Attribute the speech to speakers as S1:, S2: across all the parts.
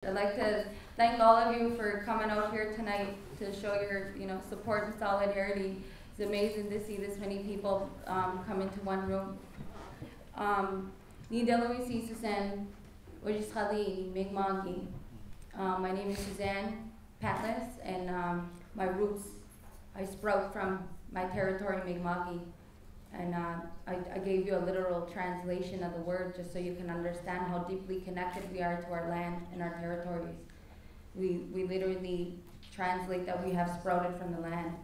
S1: I'd like to thank all of you for coming out here tonight to show your, support and solidarity. It's amazing to see this many people come into one room. Ni Suzanne, my name is Suzanne Patles, and my roots, I sprout from my territory, Mi'kma'ki. And I gave you a literal translation of the word just so you can understand how deeply connected we are to our land and our territories. We literally translate that we have sprouted from the land.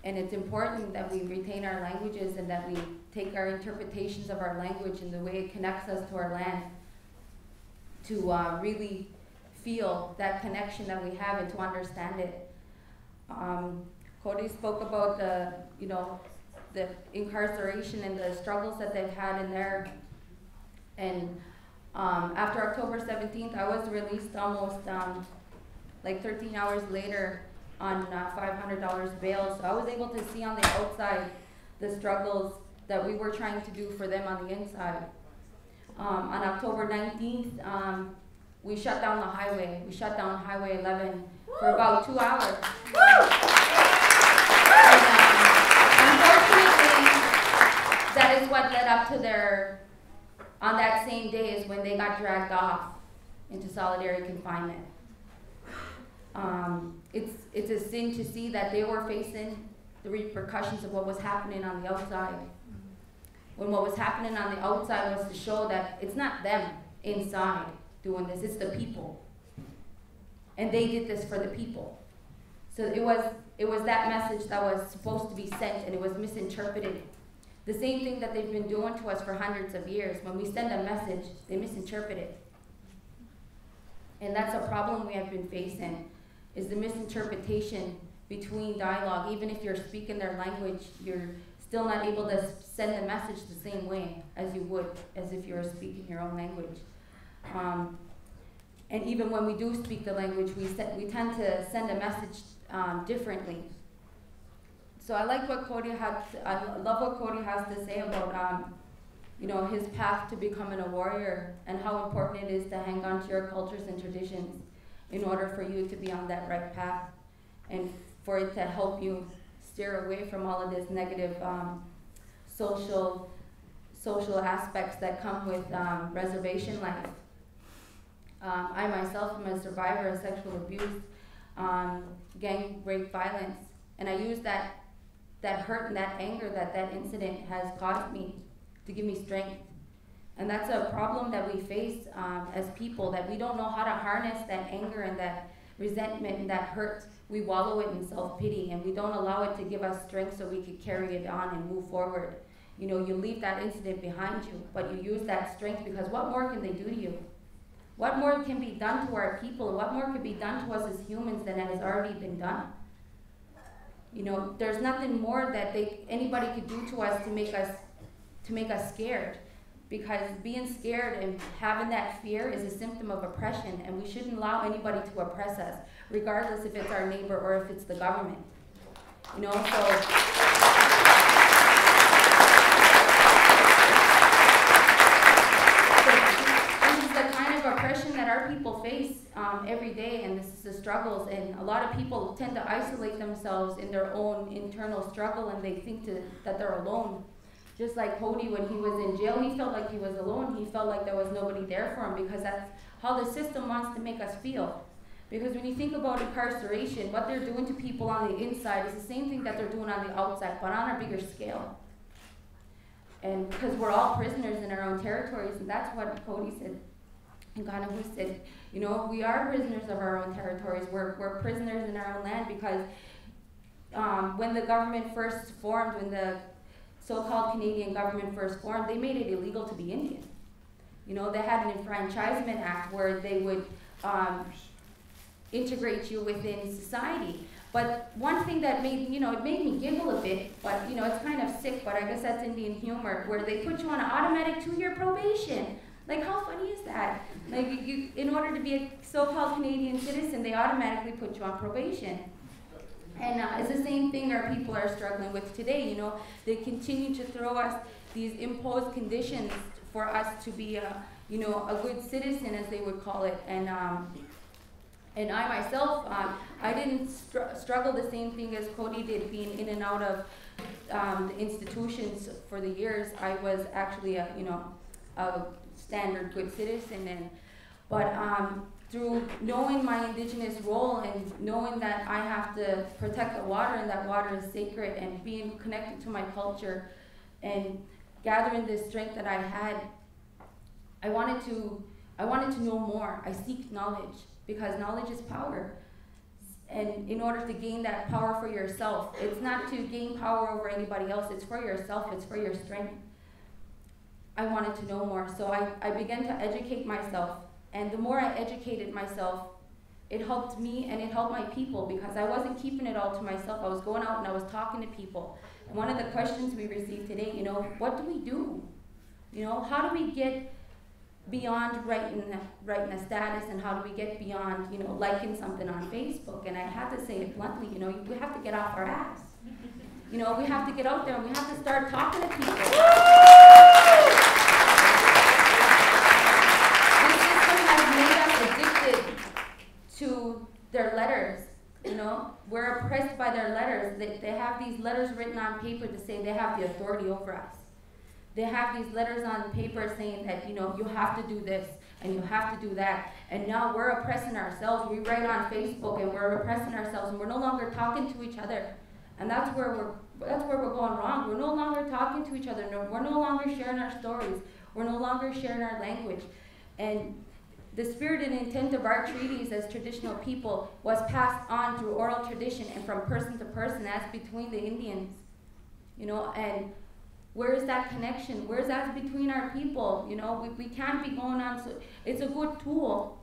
S1: And it's important that we retain our languages and that we take our interpretations of our language and the way it connects us to our land to really feel that connection that we have and to understand it. Cody spoke about the incarceration and the struggles that they've had in there. And after October 17th, I was released almost like 13 hours later on $500 bail. So I was able to see on the outside the struggles that we were trying to do for them on the inside. On October 19th, we shut down the highway. We shut down Highway 11 for about 2 hours. That is what led up to on that same day is when they got dragged off into solitary confinement. It's a sin to see that they were facing the repercussions of what was happening on the outside. When what was happening on the outside was to show that it's not them inside doing this, it's the people. And they did this for the people. So it was that message that was supposed to be sent, and it was misinterpreted. The same thing that they've been doing to us for hundreds of years. When we send a message, they misinterpret it. And that's a problem we have been facing, is the misinterpretation between dialogue. Even if you're speaking their language, you're still not able to send the message the same way as you would, as if you were speaking your own language. And even when we do speak the language, we tend to send a message differently. So I like what I love what Cody has to say about, his path to becoming a warrior and how important it is to hang on to your cultures and traditions in order for you to be on that right path and for it to help you steer away from all of this negative social aspects that come with reservation life. I myself am a survivor of sexual abuse, gang rape violence, and I use that hurt and that anger that incident has caused me to give me strength. And that's a problem that we face as people, that we don't know how to harness that anger and that resentment and that hurt. We wallow it in self-pity, and we don't allow it to give us strength so we could carry it on and move forward. You leave that incident behind you, but you use that strength because what more can they do to you? What more can be done to our people? What more could be done to us as humans than has already been done? There's nothing more that anybody could do to us to make us scared, because being scared and having that fear is a symptom of oppression, and we shouldn't allow anybody to oppress us, regardless if it's our neighbor or if it's the government. Oppression that our people face every day, and this is the struggles, and a lot of people tend to isolate themselves in their own internal struggle, and they think that they're alone. Just like Cody, when he was in jail, he felt like he was alone. He felt like there was nobody there for him, because that's how the system wants to make us feel. Because when you think about incarceration, what they're doing to people on the inside is the same thing that they're doing on the outside, but on a bigger scale. And because we're all prisoners in our own territories, and that's what Cody said. And kind of who said, we are prisoners of our own territories. We're prisoners in our own land, because when the government first formed, when the so-called Canadian government first formed, they made it illegal to be Indian. They had an enfranchisement act where they would integrate you within society. But one thing that made me giggle a bit, but it's kind of sick, but I guess that's Indian humor, where they put you on an automatic 2-year probation. Like, how funny is that? Like, in order to be a so-called Canadian citizen, they automatically put you on probation. And it's the same thing our people are struggling with today. They continue to throw us these imposed conditions for us to be a good citizen, as they would call it. And And I myself, I didn't struggle the same thing as Cody did, being in and out of the institutions for the years. I was actually a standard good citizen, but through knowing my Indigenous role and knowing that I have to protect the water and that water is sacred, and being connected to my culture and gathering this strength that I had, I wanted to know more. I seek knowledge, because knowledge is power. And in order to gain that power for yourself, it's not to gain power over anybody else, it's for yourself, it's for your strength. I wanted to know more, so I began to educate myself. And the more I educated myself, it helped me and it helped my people, because I wasn't keeping it all to myself. I was going out and I was talking to people. And one of the questions we received today, what do we do? How do we get beyond writing a status, and how do we get beyond, liking something on Facebook? And I had to say it bluntly, we have to get off our ass. We have to get out there and we have to start talking to people. This system has made us addicted to their letters. We're oppressed by their letters. They have these letters written on paper to say they have the authority over us. They have these letters on paper saying that, you have to do this and you have to do that. And now we're oppressing ourselves. We write on Facebook and we're oppressing ourselves, and we're no longer talking to each other. And that's where we're going wrong. We're no longer talking to each other. We're no longer sharing our stories. We're no longer sharing our language. And the spirit and intent of our treaties as traditional people was passed on through oral tradition and from person to person, as between the Indians. And where is that connection? Where's that between our people? We can't be going on. So it's a good tool.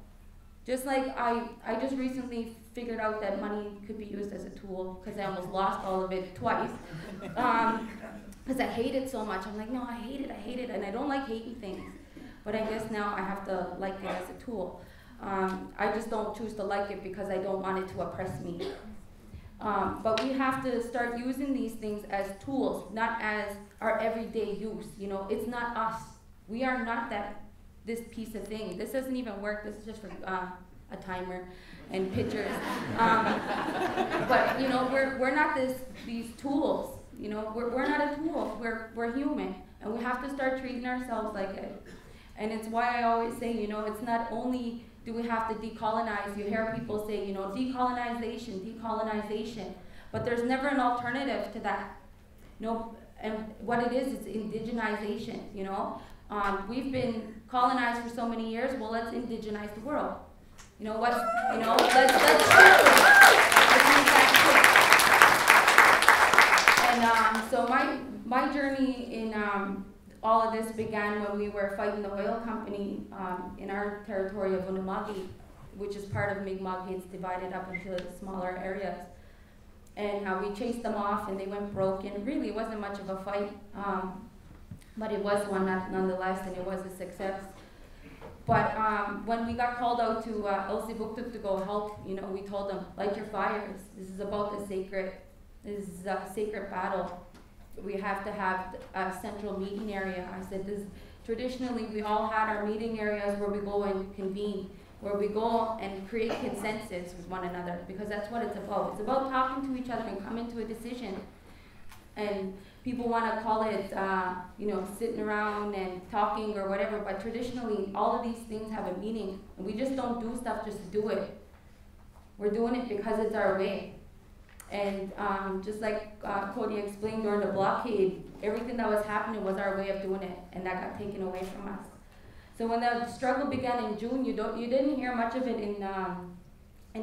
S1: Just like I just recently figured out that money could be used as a tool, because I almost lost all of it twice. Because I hate it so much. I'm like, no, I hate it, and I don't like hating things. But I guess now I have to like it as a tool. I just don't choose to like it because I don't want it to oppress me. But we have to start using these things as tools, not as our everyday use. It's not us. We are not this piece of thing. This doesn't even work. This is just for a timer and pictures. But we're not these tools. We're not a tool. We're human, and we have to start treating ourselves like it. And it's why I always say, it's not only do we have to decolonize. You hear people say, decolonization, but there's never an alternative to that. And what it is indigenization. We've been colonized for so many years. Well, let's indigenize the world. Let's make that quick. And so my journey in all of this began when we were fighting the oil company in our territory of Unamagi, which is part of Mi'kmaq. It's divided up into smaller areas. And we chased them off, and they went broke, and really it wasn't much of a fight, but it was one nonetheless, and it was a success. But when we got called out to Elsibuktuk to go help, we told them, light your fires. This is about this is a sacred battle. We have to have a central meeting area. I said, traditionally we all had our meeting areas where we go and convene, where we go and create consensus with one another, because that's what it's about. It's about talking to each other and coming to a decision. And people want to call it, sitting around and talking or whatever, but traditionally all of these things have a meaning, and we just don't do stuff just to do it. We're doing it because it's our way. And just like Cody explained, during the blockade, everything that was happening was our way of doing it, and that got taken away from us. So when the struggle began in June, you didn't hear much of it in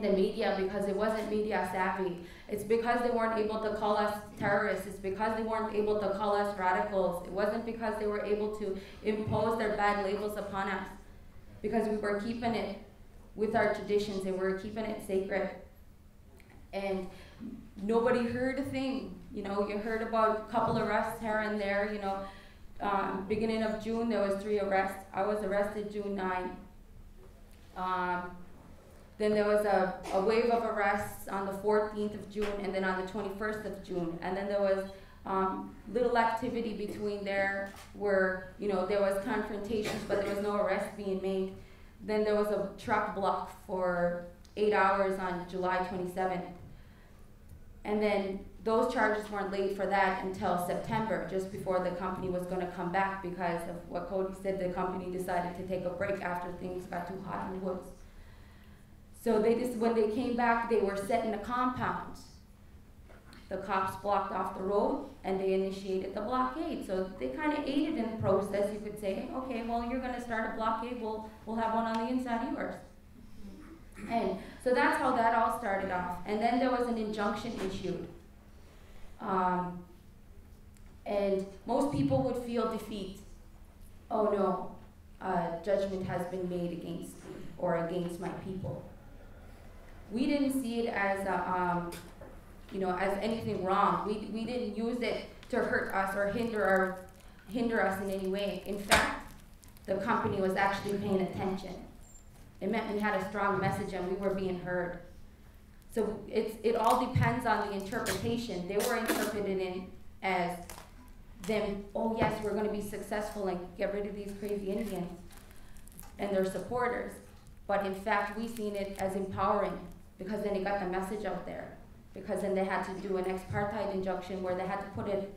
S1: the media, because it wasn't media savvy. It's because they weren't able to call us terrorists. It's because they weren't able to call us radicals. It wasn't because they were able to impose their bad labels upon us, because we were keeping it with our traditions and we were keeping it sacred. And nobody heard a thing. You heard about a couple arrests here and there. Beginning of June, there was 3 arrests. I was arrested June 9. Then there was a wave of arrests on the 14th of June, and then on the 21st of June. And then there was little activity between there where, there was confrontations, but there was no arrest being made. Then there was a truck block for 8 8 hours on July 27th. And then those charges weren't laid for that until September, just before the company was going to come back because of what Cody said. The company decided to take a break after things got too hot in the woods. So when they came back, they were set in a compound. The cops blocked off the road and they initiated the blockade. So they kind of aided in the process. You could say, okay, well, you're going to start a blockade. We'll have one on the inside of yours. And so that's how that all started off. And then there was an injunction issued. And most people would feel defeat. Oh no, judgment has been made against me or against my people. We didn't see it as as anything wrong. We didn't use it to hurt us or hinder us in any way. In fact, the company was actually paying attention. It meant we had a strong message and we were being heard. So it all depends on the interpretation. They were interpreted in as them, oh yes, we're going to be successful and get rid of these crazy Indians and their supporters. But in fact, we seen it as empowering because then it got the message out there. Because then they had to do an ex-parte injunction where they had to put it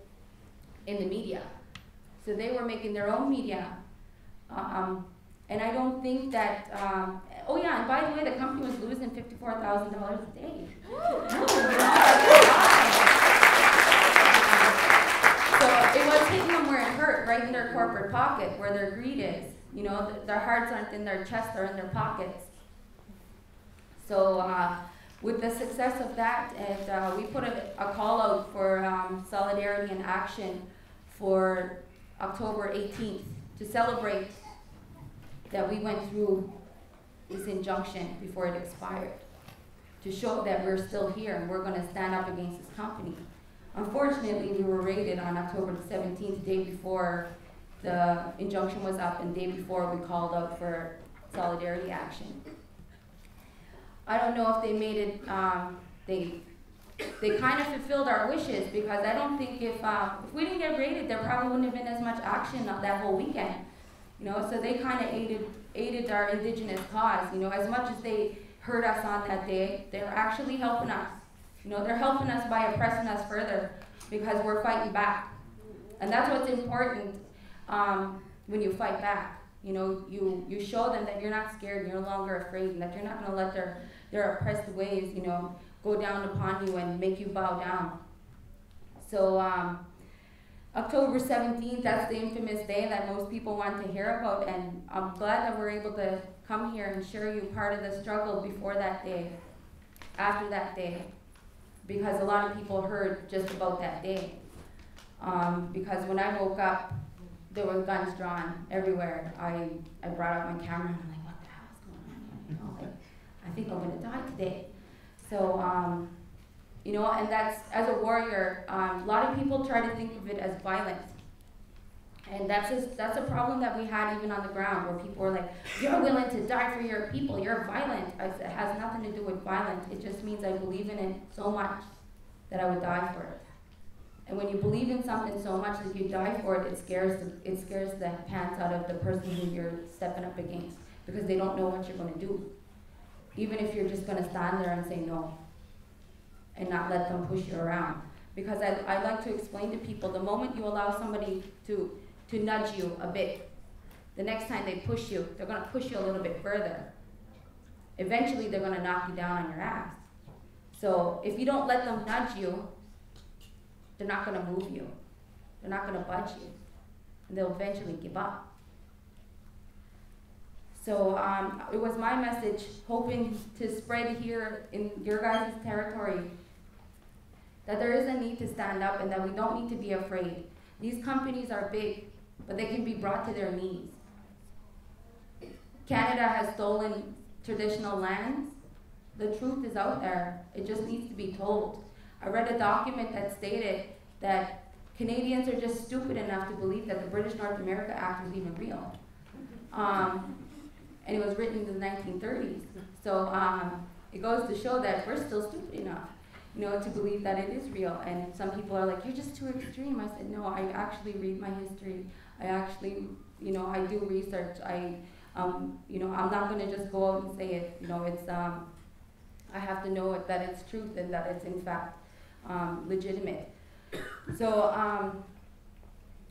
S1: in the media. So they were making their own media. And I don't think that, oh yeah, and by the way, the company was losing $54,000 a day. So it was hitting them where it hurt, right in their corporate pocket, where their greed is. You know, their hearts aren't in their chest, they're in their pockets. So with the success of that, and we put a call out for solidarity and action for October 18th to celebrate that we went through this injunction before it expired, to show that we're still here and we're going to stand up against this company. Unfortunately, we were raided on October the 17th, the day before the injunction was up and the day before we called out for solidarity action. I don't know if they made it, they kind of fulfilled our wishes, because I don't think if we didn't get raided, there probably wouldn't have been as much action that whole weekend. You know, so they kind of aided our indigenous cause. You know, as much as they hurt us on that day, they're actually helping us. You know, they're helping us by oppressing us further because we're fighting back. And that's what's important when you fight back. You know, you show them that you're not scared, you're no longer afraid, and that you're not going to let their oppressed ways, you know, go down upon you and make you bow down. So October 17th, that's the infamous day that most people want to hear about, and I'm glad that we're able to come here and share you part of the struggle before that day, after that day, because a lot of people heard just about that day. Because when I woke up, there were guns drawn everywhere. I brought out my camera and I'm like, what the hell is going on here? You know, like, I think I'm gonna die today. So, you know, and that's, as a warrior, a lot of people try to think of it as violent. And that's a problem that we had even on the ground, where people were like, you're willing to die for your people, you're violent. It has nothing to do with violence. It just means I believe in it so much that I would die for it. And when you believe in something so much that you die for it, it scares the pants out of the person who you're stepping up against, because they don't know what you're going to do. Even if you're just going to stand there and say no, and not let them push you around. Because I like to explain to people, the moment you allow somebody to nudge you a bit, the next time they push you, they're going to push you a little bit further. Eventually, they're going to knock you down on your ass. So if you don't let them nudge you, they're not going to move you. They're not going to budge you. And they'll eventually give up. So it was my message, hoping to spread here in your guys' territory, that there is a need to stand up and that we don't need to be afraid. These companies are big, but they can be brought to their knees. Canada has stolen traditional lands. The truth is out there. It just needs to be told. I read a document that stated that Canadians are just stupid enough to believe that the British North America Act was even real. And it was written in the 1930s. So it goes to show that we're still stupid enough, you know, to believe that it is real. And some people are like, you're just too extreme. I said, no, I actually read my history. I actually, you know, I do research. You know, I'm not going to just go out and say it. You know, I have to know that it's truth and that it's in fact legitimate. So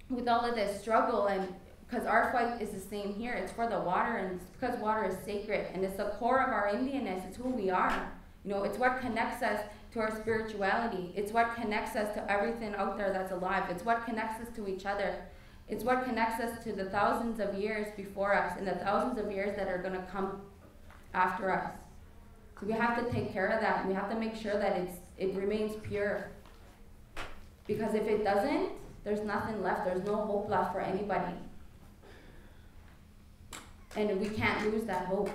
S1: with all of this struggle, and because our fight is the same here, it's for the water, and it's because water is sacred, and it's the core of our Indianness, it's who we are. You know, it's what connects us to our spirituality. It's what connects us to everything out there that's alive. It's what connects us to each other. It's what connects us to the thousands of years before us and the thousands of years that are going to come after us. So we have to take care of that, and we have to make sure that it remains pure. Because if it doesn't, there's nothing left. There's no hope left for anybody. And we can't lose that hope.